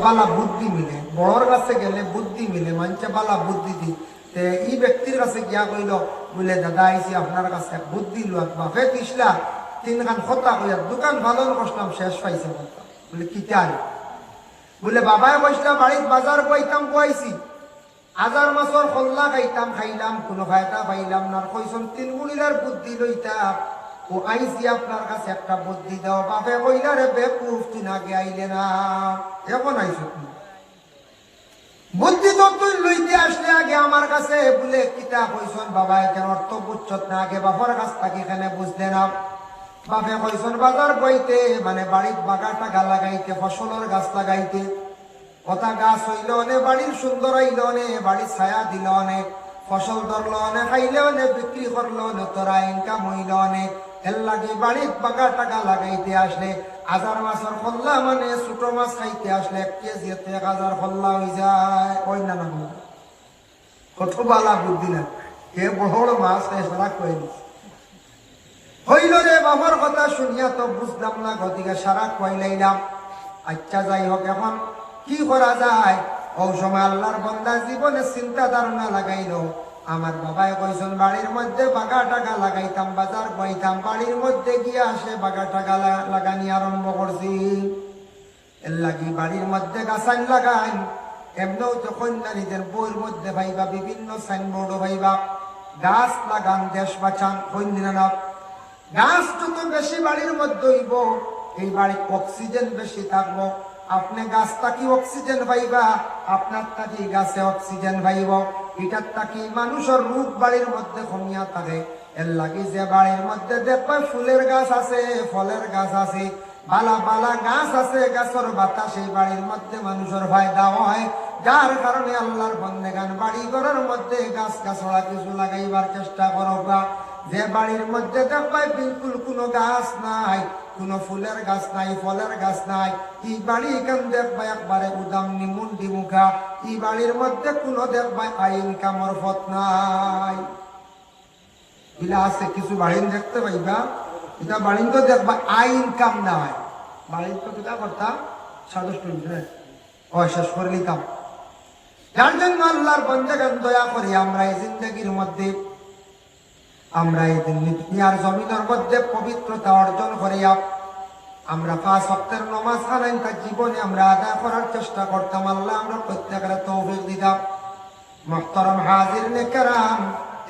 বালা বুদ্ধি মিলে, বড়র কাছে গেলে বুদ্ধি মিলে, মানুষে বালা বুদ্ধি দি। এই ব্যক্তির কাছে গিয়া কইল বলে দাদা আইসি আপনার কাছে বুদ্ধি লুয়াত বাপে দিসলা 3 খান কথা কইয়া দোকান ভালো করলাম শেষ পাইছে বলতাম বলে কি চাল বলে বাবায় বসলাম বাড়ির বাজার কইতাম কইছি হাজার মাসর খল্লা খাইতাম খাইলাম কোনো ফায়দা পাইলাম না কইসন 3 গুণিলার বুদ্ধি লইতাম ও আইসি আপনার কাছে একটা বুদ্ধি দাও বাপে কইলা রে বেকুফ তুই আগে আইলে না এখন আইসো তুমি বুদ্ধি তো তুই লইতে আসলে আগে আমার কাছে বলে কিতা কইসন বাবা কেন অর্থ বুঝছত না আগে বাবার কাছ থেকে এখানে বুঝলে না বাপে কইসন বাজার বইতে মানে বাড়ির বাগাটা গা লাগাইতে ফসলের গাছ লাগাইতে কথা গাছ হইল অনেক বাড়ির সুন্দর হইল অনেক বাড়ির ছায়া দিল অনেক ফসল ধরলো অনেক খাইলে অনেক বিক্রি করলো অনেক তোরা ইনকাম হইল অনেক এর লাগে বাড়ির বাগা টাকা লাগাইতে আসলে 1000 মাছের খল্লা মানে ছোট মাছ খাইতে আসলে 1 কেজিতে 1000 খল্লা হয়ে যায় ওই না না কত বালা বুদ্ধি না এ বড় মাছ সারা কই হইল রে বাবার কথা শুনিয়া তো বুঝলাম না গতিকে সারা কই লাইলাম আচ্ছা যাই হোক এখন কি করা যায় ও সময় আল্লাহর বান্দা জীবনে চিন্তা ধারণা লাগাইলো আমার বাবাই কইছেন বাড়ির মধ্যে বাগা টাকা লাগাইতাম বাজার বইতাম বাড়ির মধ্যে গিয়ে আসে বাগা টাকা লাগানি আরম্ভ করছি এর লাগি বাড়ির মধ্যে গাছান লাগাই এমনও যখন নারীদের বইয়ের মধ্যে ভাইবা বিভিন্ন সাইনবোর্ডও ভাইবা গাছ লাগান দেশ বাঁচান কইন না গাছ যত বেশি বাড়ির মধ্যে হইব এই বাড়ির অক্সিজেন বেশি থাকবো আপনি গাছ থাকি অক্সিজেন পাইবা আপনার থাকি গাছে অক্সিজেন পাইব এটার থাকি মানুষের রূপ বাড়ির মধ্যে কমিয়া থাকে এর লাগি যে বাড়ির মধ্যে দেখবা ফুলের গাছ আছে ফলের গাছ আছে বালা বালা গাছ আছে গাছের বাতাস সেই বাড়ির মধ্যে মানুষের ফায়দা হয় যার কারণে আল্লাহর বন্দেগান বাড়ি ঘরের মধ্যে গাছ গাছড়া কিছু লাগাইবার চেষ্টা করবা যে বাড়ির মধ্যে দেখবা বিলকুল কোনো গাছ নাই কোনো ফুলের গাছ নাই ফলের গাছ নাই এই বাড়ি এখান দেখবা একবারে উদাম নিমুন্ডি মুখা এই বাড়ির মধ্যে কোনো দেখবা আইন কামর পথ নাই ইলা আছে কিছু বাড়ি দেখতে পাইবা এটা বাড়ি তো দেখবা আইন কাম নাই বাড়ি তো কিতা করতা সাদস্ট শেষ করে নিতাম যার জন্য আল্লাহর বন্দেগান দয়া করি আমরা এই জিন্দগির মধ্যে আমরা এই দুনিয়ার জমিনের মধ্যে পবিত্রতা অর্জন করিয়া আমরা 5 ওয়াক্তের নামাজ আদায় তার জীবনে আমরা আদায় করার চেষ্টা করতাম আল্লাহ আমরা প্রত্যেকের তৌফিক দিতাম মুহতারাম হাজিরিন কেরাম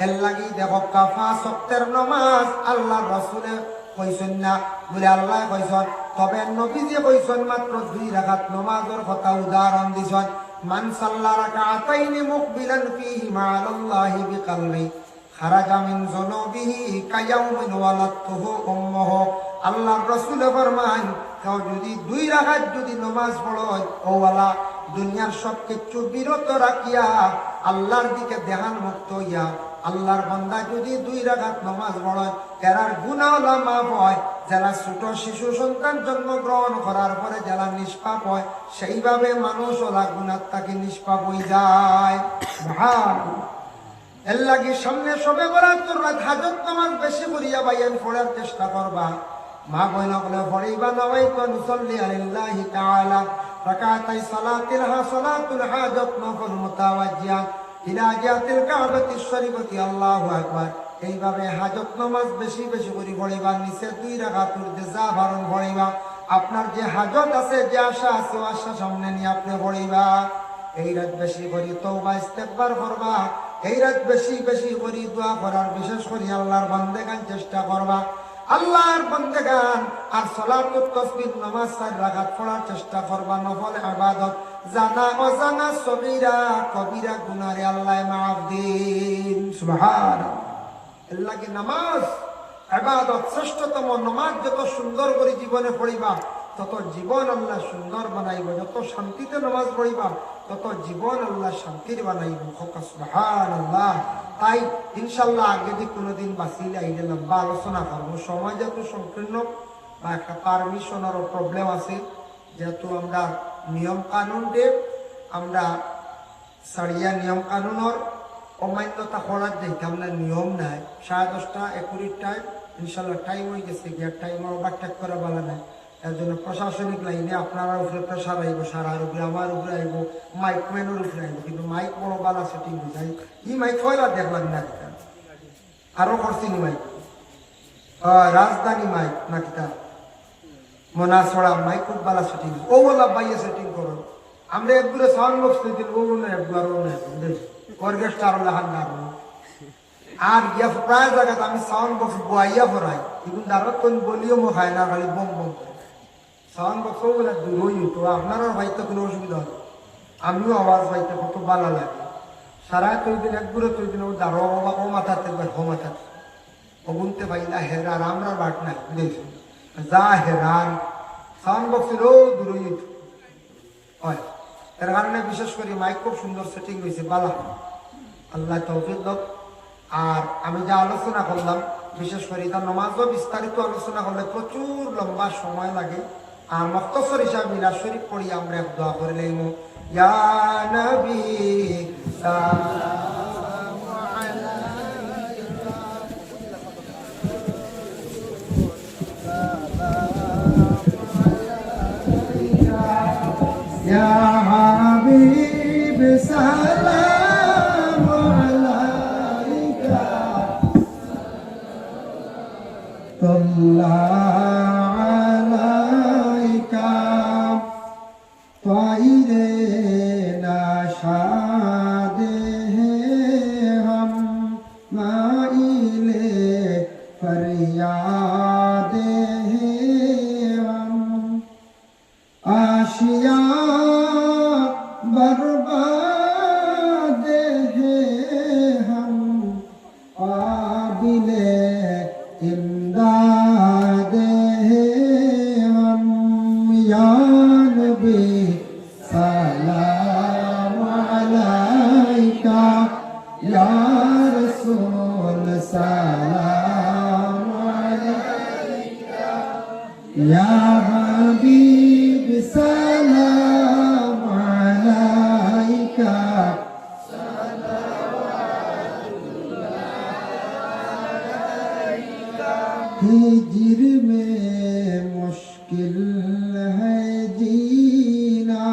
এর লাগি দেখো 5 ওয়াক্তের নামাজ আল্লাহর রাসূলে কইছেন না বলে আল্লাহ কইছেন তবে নবীজি কইছেন মাত্র 2 রাকাত নামাজের কথা উদাহরণ দিছেন মান সাল্লা রাকাতাইনি মুকবিলান ফীহি মা'আল্লাহি বিকলবি খারাজা মিন যুনুবিহি কায়াউমিন ওয়ালাদতুহু উম্মুহু আল্লাহর রাসূল ফরমান কেউ যদি 2 রাকাত যদি নামাজ পড়ে ও ওয়ালা দুনিয়ার সব কিছু বিরত রাখিয়া আল্লাহর দিকে ধ্যান মুক্ত হইয়া আল্লাহর বান্দা যদি 2 রাকাত নামাজ পড়ে এরার গুনাহ মাফ হয় যারা ছোট শিশু সন্তান জন্মগ্রহণ করার পরে যারা নিষ্পাপ হয় সেইভাবে মানুষ ওলা গুনাহ থেকে নিষ্পাপ হয়ে যায় সুবহানাল্লাহ এর লাগি সামনে সবে বরাতুর রাত হাজত নামাজ বেশি করিয়া বাইয়ান পড়ার চেষ্টা করবা মা বইনা বলে পড়িবা নওয়াইতু নুসাল্লি আলিল্লাহি তাআলা রাকাতাই সালাতুল হাজত নফল মুতাওয়াজ্জিয়া ইলা জিয়াতিল কাবাতিশ শরীফতি আল্লাহু আকবার এইভাবে হাজত নামাজ বেশি বেশি করে পড়িবা নিচে 2 রাকাতুর যা ভারণ পড়িবা আপনার যে হাজত আছে যে আশা আছে আশা সামনে নিয়ে আপনি পড়িবা এই রাত বেশি করে তওবা ইস্তেগফার করবা এই রাত বেশি বেশি করে দোয়া করার বিশেষ করে আল্লাহর বান্দেগান চেষ্টা করবা আল্লাহর বান্দেগান আর সালাতুত তাসবিহ নামাজ 4 রাকাত পড়ার চেষ্টা করবা নফল ইবাদত জানা অজানা সগীরা কবিরা গুনাহে আল্লাহ মাফ দিন সুবহানাল্লাহ আল্লাহ কি নামাজ ইবাদত শ্রেষ্ঠতম নামাজ যত সুন্দর করে জীবনে পড়িবা তত জীবন আল্লাহ সুন্দর বানাইব যত শান্তিতে নামাজ পড়িবা তত জীবন আল্লাহ শান্তির বানাইব সুবহানাল্লাহ তাই ইনশাআল্লাহ আগে যদি কোনোদিন বাঁচিলে আইলে লম্বা আলোচনা করবো সময় যেহেতু সংকীর্ণ বা একটা পারমিশনেরও প্রবলেম আছে যেহেতু আমরা নিয়ম কানুন আমরা সারিয়া নিয়ম কানুনের অমান্যতা করার যেটা আমরা নিয়ম নাই 10:30 21 টাইম ইনশাআল্লাহ টাইম হয়ে গেছে গিয়ে টাইম ওভারটেক করা ভালো নাই এর জন্য প্রশাসনিক লাইনে আপনারা উপরে প্রেশার আইব, সারার উপরে, আমার উপরে আইব, মাইক ম্যানের উপরে আইব, কিন্তু মাইক বড় বালা সেটিং হয়ে যায়। ই মাইক ফয়লা দেখলাম না কিতা আরো করছিনি মাইক রাজধানী মাইক না কিতা মনা ছড়া মাইক খুব বালা সেটিং ও বলা বাইয়ে সেটিং করো। আমরা একগুলো সাউন্ড বক্স দিতে ও না একবার ও না অর্কেস্ট্রার লাহান না আর ইয়া প্রায় জায়গাতে আমি সাউন্ড বক্স বয়াইয়া ভরাই কিন্তু দাঁড়াত কোন বলিও মো খায় না, খালি বম বম করে সাউন্ড বক্সও বলে দূরই তো আপনারও হয়তো কোনো অসুবিধা হবে, আমিও আওয়াজ পাইতে কত ভালো লাগে। সারা তৈদিন একগুলো তৈদিন ও দাঁড়ো বাবা ও মাথাতে হো মাথাতে ও গুনতে পাইলা হেরার আমরা বাট নাই বুঝেছি যা হেরান সাউন্ড বক্সের ও দূরই হয়। এর কারণে বিশেষ করে মাইক খুব সুন্দর সেটিং হয়েছে বালা, আল্লাহ তৌফিক দাও। আর আমি যা আলোচনা করলাম বিশেষ করে এটা নমাজও বিস্তারিত আলোচনা করলে প্রচুর লম্বা সময় লাগে। আর মুখতসর হিসাবে মিলাদ শরীফ পড়ি আমরা এক দোয়া করে লইব, ইয়া নবী সালামু আলাইকা ইয়া হাবিব সালামু আলাইকা আলাইকা त्वाइरे नाशादे हैं हम माइले फरियादे हैं हम आशिया बर्बादे हैं हम काबिले इमदादे हैं हम या नबी सलाम अलैका या रसूल सलाम अलैका या हबीब सलाम अलैका हिज्र में मुश्किल है जीना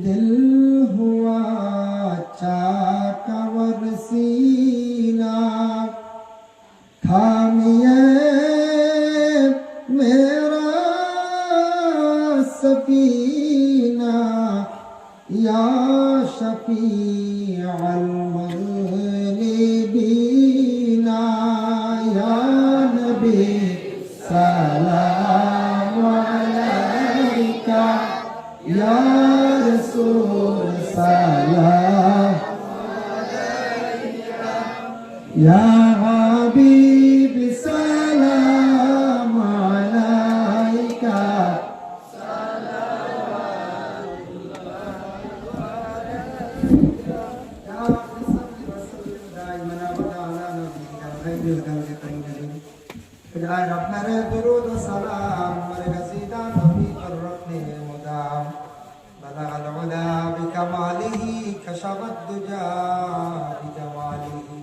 दिल हुआ चाकवर सीना थामिए मेरा सफीना या शफी अल मुज़निबीना या नबी सलाम अलैका या रसूल सलाम अलैका या हबीब सलाम अलैका अपने दुरूद सलाम मरगज़ीदा नबी पर रखने मुदाम बलगल उला बिकमालिही कशफत दुजा बिजमालिही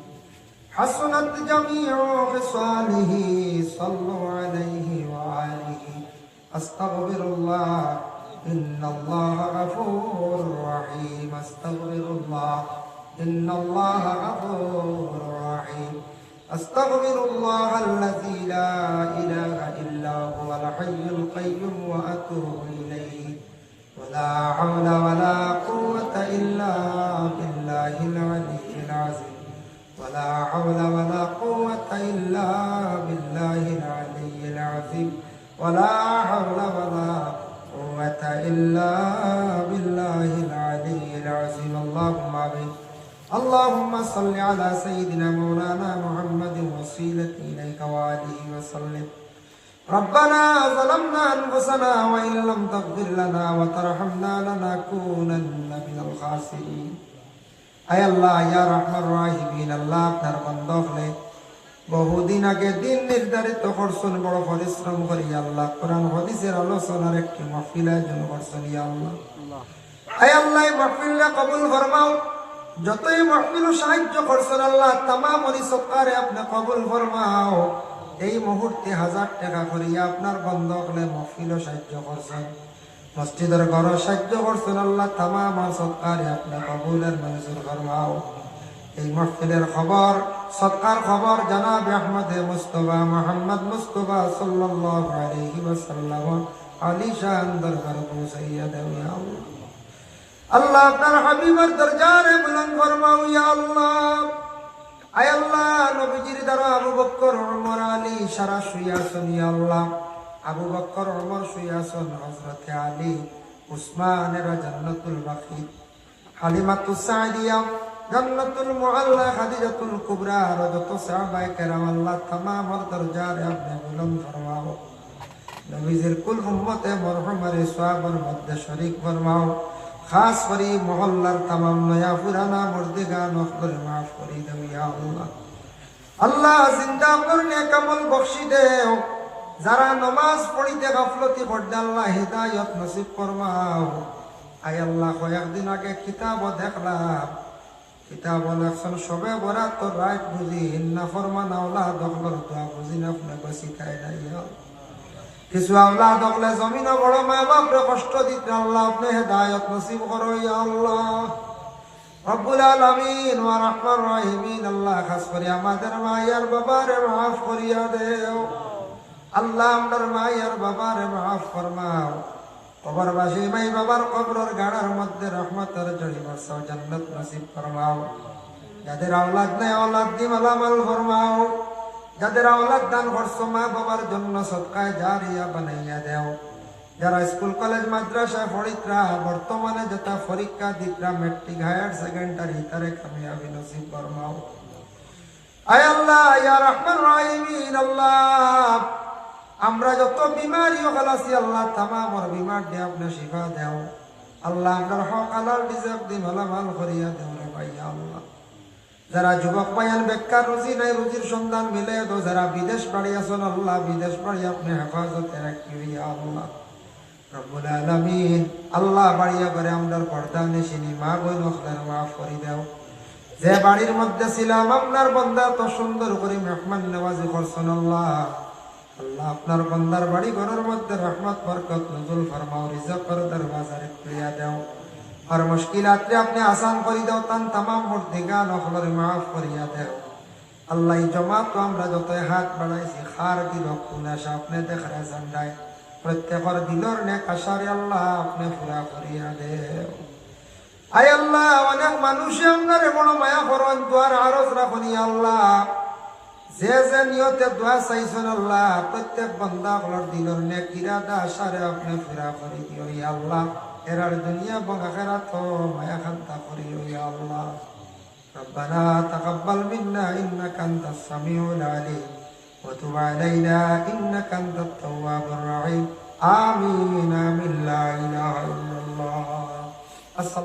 हसनत जमीउ खिसालिही सल्लु अलैहि व आलिहि अस्तगफिरुल्लाह इन्नल्लाह गफूरुर रहीम अस्तगफिरुल्लाह इन्नल्लाह गफूरुर रहीम أستغفر الله الذي لا إله إلا هو الحي القيوم وأتوب إليه ولا حول ولا قوة إلا بالله العلي العظيم ولا حول ولا قوة إلا بالله العلي العظيم ولا حول ولا قوة إلا بالله العلي العظيم اللهم آمين اللهم صل على سيدنا مولانا محمد وسيلة إليك وآله وسلم ربنا ظلمنا أنفسنا وإن لم تغفر لنا وترحمنا لنكونن من الخاسرين أي الله يا رحمن الراحمين الله আপনার বান্দা হলে বহুদিন আগে দিন নির্ধারিত করছেন বড় পরিশ্রম করি আল্লাহ কোরআন হাদিসের আলোচনার একটি মাহফিল আয়োজন করছেন ইয়া আল্লাহ আয় আল্লাহ মাহফিলটা কবুল ফরমাও যতই মাহফিল সাহায্য করছেন আল্লাহ तमाम ওই সরকারে আপনি কবুল ফরমাও এই মুহূর্তে 1000 টাকা করিয়া আপনার বন্ধক হলে মহফিলও সাহায্য করছেন, মসজিদের ঘরও সাহায্য করছেন। আল্লাহ তামাম সৎকারে আপনি কবুলের মঞ্জুর ফরমাও। এই মহফিলের খবর, সৎকার খবর জনাব আহমদে মুস্তফা মুহাম্মদ মুস্তফা সাল্লাল্লাহু আলাইহি ওয়াসাল্লাম আলিশান দরবারে পৌঁছাইয়া দাও ইয়া আল্লাহ। আল্লাহ আপনার হাবিবের দরজারে বুলন্দ ফরমাও ইয়া আল্লাহ। আয় আল্লাহ, নবীজির দ্বারা আবু বকর, ওমর, আলী সারা শুয়ে আছেন ইয়া আল্লাহ। আবু বকর, ওমর শুয়ে আছেন, হযরত আলী, উসমানেরা জান্নাতুল বাকি, হালিমাতুস সাদিয়া জান্নাতুল মুআল্লা, খাদিজাতুল কুবরা আর যত সাহাবায়ে কেরাম আল্লাহ তামামের দরজারে আপনি বুলন্দ ফরমাও। নবীজির কুল উম্মতে মরহুমের সওয়াবের মধ্যে শরীক ফরমাও। খাস করি মহল্লার তামাম নয়া পুরানা মুর্দিগান নখরে মাফ করি দাও ইয়া আল্লাহ। আল্লাহ জিন্দা করনে কামল বখশি দেও। যারা নামাজ পড়িতে গাফলতি করতে আল্লাহ হিদায়াত নসিব ফরমাও। আয় আল্লাহ, কয়েকদিন আগে কিতাব দেখলাম, কিতাব লেখছেন সবে বরাত তো রাত বুঝি হিন্না ফরমান আওলাদ দখলর দোয়া বুঝি না আপনি বসি খাই না ইয়া। কিছু আওলাদ দখলে জমিন বড় মা বাপরে কষ্ট দিতে আল্লাহ আপনি হেদায়ত নসিব করো ইয়া আল্লাহ। রব্বুল আলামিন ওয়া রাহমান রাহিমিন আল্লাহ, খাস করে আমাদের মায়ের বাবারে মাফ করিয়া দেও আল্লাহ। আমাদের মায়ের বাবারে মাফ ফরমাও। কবরবাসী মাই বাবার কবরের গাড়ার মধ্যে রহমতের জড়ি বর্ষাও, জান্নাত নসিব ফরমাও। যাদের আওলাদ নেই আওলাদ দি মালামাল ফরমাও। যাদের আওলাদ দান করছো মা বাবার জন্য সদকায়ে জারিয়া বানাইয়া দেও। যারা স্কুল কলেজ মাদ্রাসা পড়িতরা বর্তমানে যেটা পরীক্ষা দিতরা মেট্রিক হায়ার সেকেন্ডারি তারে কামিয়াবি নসিব ফরমাও। আয় আল্লাহ ইয়া রাহমান রাহিমিন আল্লাহ, আমরা যত বিমারি হলাছি আল্লাহ তামামর বিমার দিয়ে আপনি শিফা দেও আল্লাহ। আপনার হক হালাল রিজক দি মালামাল করিয়া দেও রে ভাই আল্লাহ। যারা যুবক পায়ান বেকার রুজি নাই, রুজির সন্ধান মিলে দো। যারা বিদেশ বাড়ি আছেন আল্লাহ, বিদেশ বাড়ি আপনি হেফাজতে রাখি ইয়া আল্লাহ। রব্বুল আলামিন আল্লাহ, বাড়িয়া করে আমরার পর্দা নিশিনি মা বোন ওখদের মাফ করে দাও। যে বাড়ির মধ্যে ছিলাম আপনার বান্দা তো সুন্দর করে মেহমান নওয়াজি করছেন আল্লাহ। আল্লাহ আপনার বান্দার বাড়ি ঘরের মধ্যে রহমত বরকত নজুল ফরমাও, রিজকের দরওয়াজারে খুলিয়া দাও। আর মুশকিলাতরে আপনি আসান করে দাও, তান তামাম মুর্দিগান ওখদের মাফ করিয়া দাও আল্লাহ। এই জমাত তো আমরা যতই হাত বাড়াইছি খার দিল কুনাশা আপনি দেখারে জান্ডায় প্রত্যেকের দিলর নেক আশারে আল্লাহ আপনি পুরা করিয়া দেও। আয় আল্লাহ, অনেক মানুষে আপনার বড় মায়া করেন, দোয়ার আরজ রাখুন আল্লাহ। যে যে নিয়তে দোয়া চাইছেন আল্লাহ, প্রত্যেক বান্দা গুলোর দিলর নেক ইরাদা আশারে আপনি পুরা করে দিও ইয়া আল্লাহ। এরার দুনিয়া এবং আখিরাত মায়া খান্তা করিও ইয়া আল্লাহ। ربنا تقبل منا إنك أنت السميع العليم وتب علينا إنك أنت التواب الرحيم آمين آمين لا إله إلا الله. السلام